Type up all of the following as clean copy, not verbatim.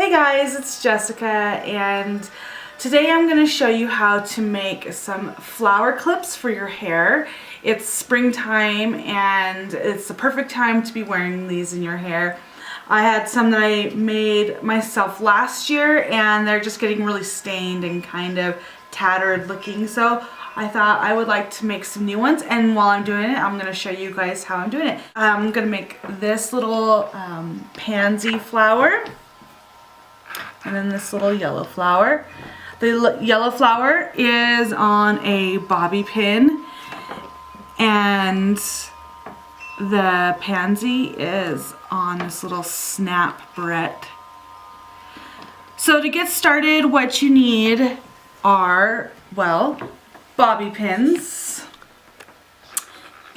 Hey guys, it's Jessica, and today I'm going to show you how to make some flower clips for your hair. It's springtime and it's the perfect time to be wearing these in your hair. I had some that I made myself last year and they're just getting really stained and kind of tattered looking, so I thought I would like to make some new ones, and while I'm doing it, I'm going to show you guys how I'm doing it. I'm going to make this little pansy flower. And then this little yellow flower. The yellow flower is on a bobby pin, and the pansy is on this little snap barrette. So to get started, what you need are, well, bobby pins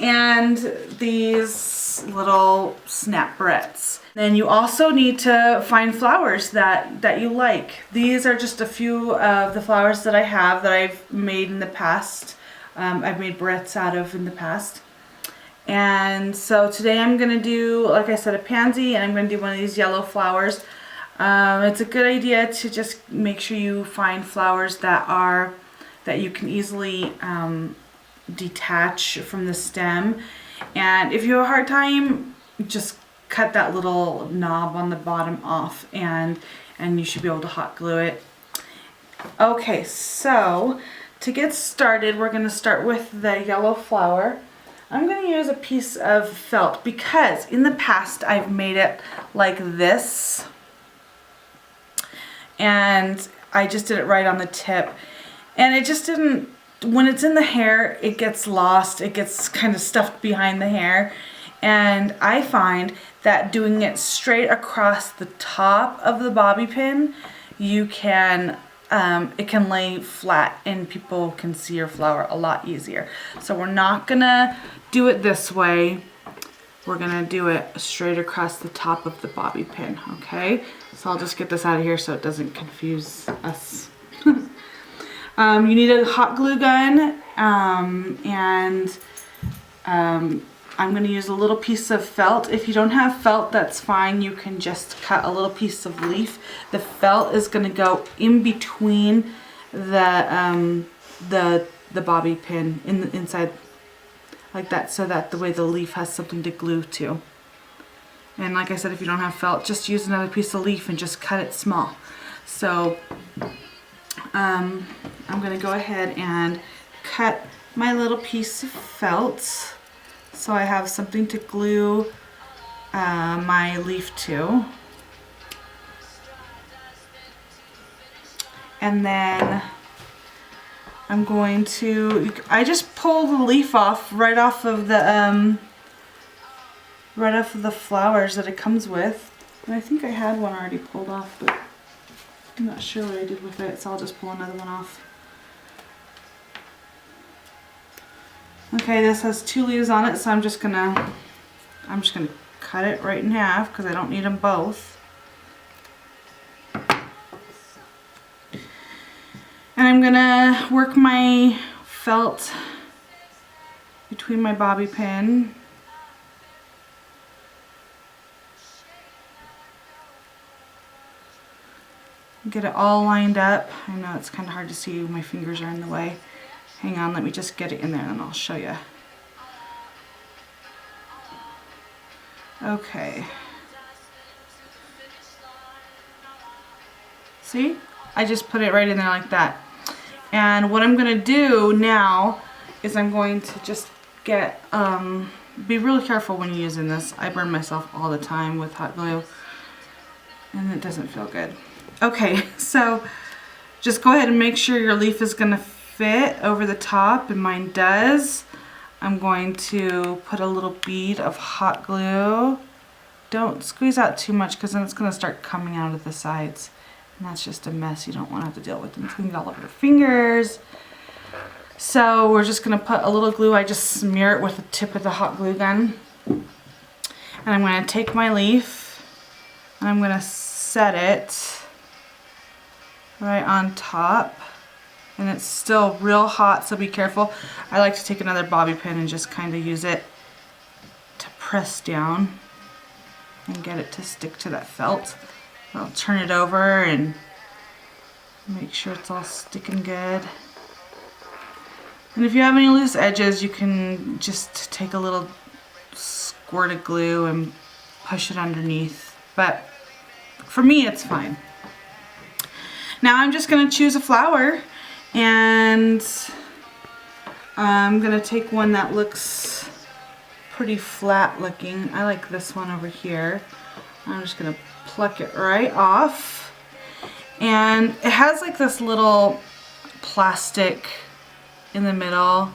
and these little snap barrettes. Then you also need to find flowers that you like. These are just a few of the flowers that I have that I've made in the past. I've made barrettes out of in the past. And so today I'm going to do, like I said, a pansy, and I'm going to do one of these yellow flowers. It's a good idea to just make sure you find flowers that you can easily detach from the stem. And if you have a hard time, just cut that little knob on the bottom off, and you should be able to hot glue it. Okay, so to get started, we're going to start with the yellow flower. I'm going to use a piece of felt because in the past I've made it like this, and I just did it right on the tip, and it just didn't, when it's in the hair, it gets lost, it gets kind of stuffed behind the hair. And I find that doing it straight across the top of the bobby pin, you can, it can lay flat and people can see your flower a lot easier. So we're not gonna do it this way. We're gonna do it straight across the top of the bobby pin, okay? So I'll just get this out of here so it doesn't confuse us. You need a hot glue gun, I'm going to use a little piece of felt. If you don't have felt, that's fine. You can just cut a little piece of leaf. The felt is going to go in between the bobby pin inside like that, so that the way the leaf has something to glue to. And like I said, if you don't have felt, just use another piece of leaf and just cut it small. So I'm going to go ahead and cut my little piece of felt so I have something to glue my leaf to. And then I'm going to, I just pull the leaf off right off of the flowers that it comes with. And I think I had one already pulled off, but I'm not sure what I did with it, so I'll just pull another one off. Okay, this has 2 leaves on it, so I'm just gonna cut it right in half because I don't need them both. And I'm gonna work my felt between my bobby pin. Get it all lined up. I know it's kind of hard to see, my fingers are in the way. Hang on, let me just get it in there and I'll show you. Okay. See? I just put it right in there like that. And what I'm going to do now is I'm going to just get, be really careful when you're using this. I burn myself all the time with hot glue and it doesn't feel good. Okay, so just go ahead and make sure your leaf is going to fit over the top, and mine does. I'm going to put a little bead of hot glue. Don't squeeze out too much because then it's going to start coming out of the sides, and that's just a mess you don't want to have to deal with. And it's going to get all over your fingers. So we're just going to put a little glue. I just smear it with the tip of the hot glue gun, and I'm going to take my leaf and I'm going to set it right on top. And it's still real hot, so be careful. I like to take another bobby pin and just kind of use it to press down and get it to stick to that felt. I'll turn it over and make sure it's all sticking good. And if you have any loose edges, you can just take a little squirt of glue and push it underneath. But for me, it's fine. Now I'm just gonna choose a flower, and I'm gonna take one that looks pretty flat looking. I like this one over here. I'm just gonna pluck it right off. And it has like this little plastic in the middle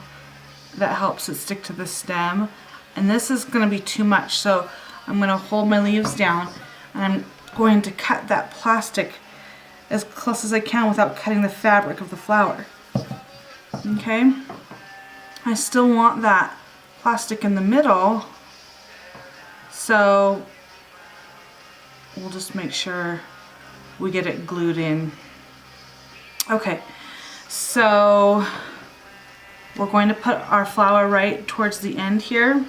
that helps it stick to the stem. And this is gonna be too much, so I'm gonna hold my leaves down and I'm going to cut that plastic as close as I can without cutting the fabric of the flower. Okay? I still want that plastic in the middle, so we'll just make sure we get it glued in. Okay, so we're going to put our flower right towards the end here.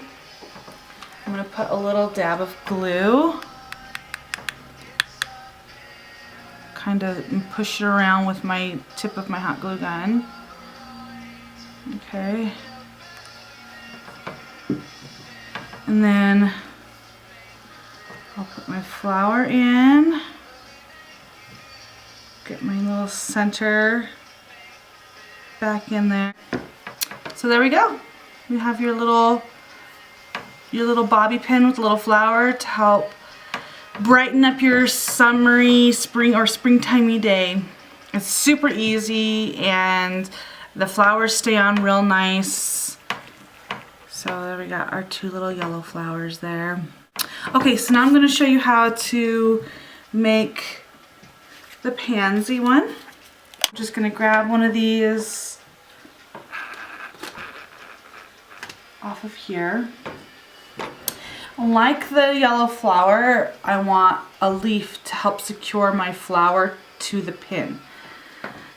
I'm going to put a little dab of glue, kind of push it around with my tip of my hot glue gun. Okay. And then I'll put my flower in, get my little center back in there. So there we go. You have your little bobby pin with a little flower to help brighten up your summery spring or springtimey day. It's super easy and the flowers stay on real nice. So there we got our two little yellow flowers there. Okay, so now I'm going to show you how to make the pansy one. I'm just going to grab one of these off of here. Like the yellow flower, I want a leaf to help secure my flower to the pin.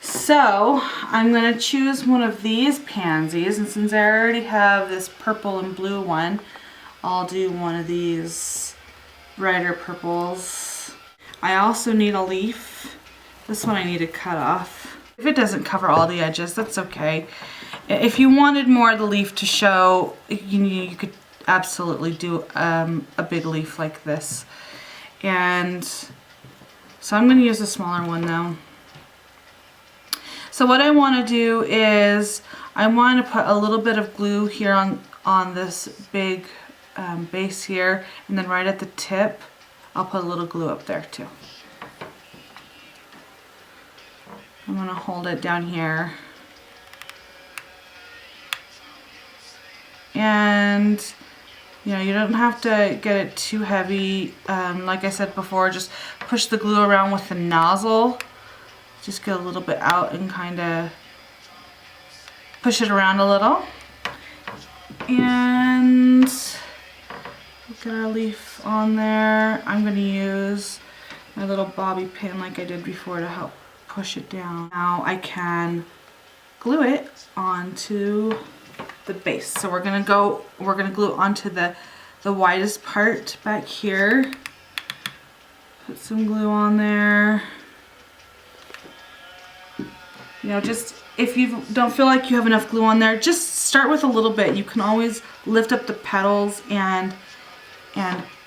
So I'm going to choose one of these pansies, and since I already have this purple and blue one, I'll do one of these brighter purples. I also need a leaf. This one I need to cut off. If it doesn't cover all the edges, that's okay. If you wanted more of the leaf to show, you could absolutely do a big leaf like this. And so I'm going to use a smaller one though. So what I want to do is I want to put a little bit of glue here on this big base here, and then right at the tip I'll put a little glue up there too. I'm going to hold it down here. And you don't have to get it too heavy. Like I said before, just push the glue around with the nozzle. Just get a little bit out and kind of push it around a little. And get our leaf on there. I'm going to use my little bobby pin like I did before to help push it down. Now I can glue it onto the base. So we're gonna glue onto the widest part back here. Put some glue on there. Just if you don't feel like you have enough glue on there, just start with a little bit. You can always lift up the petals and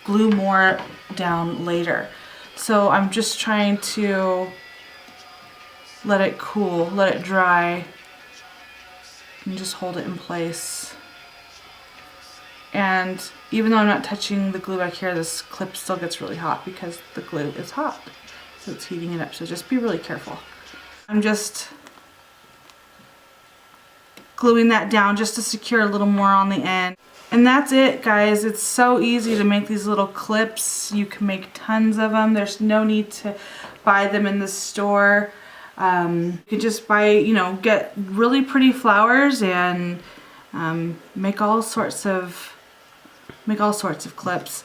glue more down later. So I'm just trying to let it cool, let it dry, and just hold it in place. And even though I'm not touching the glue back here, this clip still gets really hot because the glue is hot. So it's heating it up, so just be really careful. I'm just gluing that down just to secure a little more on the end. And that's it, guys. It's so easy to make these little clips. You can make tons of them. There's no need to buy them in the store. You can just buy, get really pretty flowers and make all sorts of clips.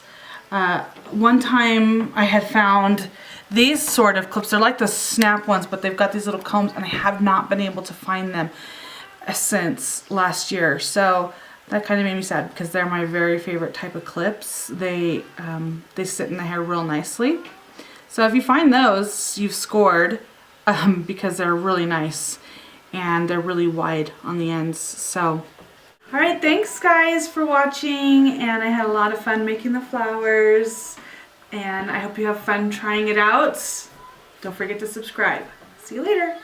One time I had found these sort of clips. They're like the snap ones, but they've got these little combs, and I have not been able to find them since last year. So that kind of made me sad because they're my very favorite type of clips. They sit in the hair real nicely. So if you find those, you've scored because they're really nice and they're really wide on the ends. So, all right, thanks guys for watching, and I had a lot of fun making the flowers, and I hope you have fun trying it out. Don't forget to subscribe. See you later.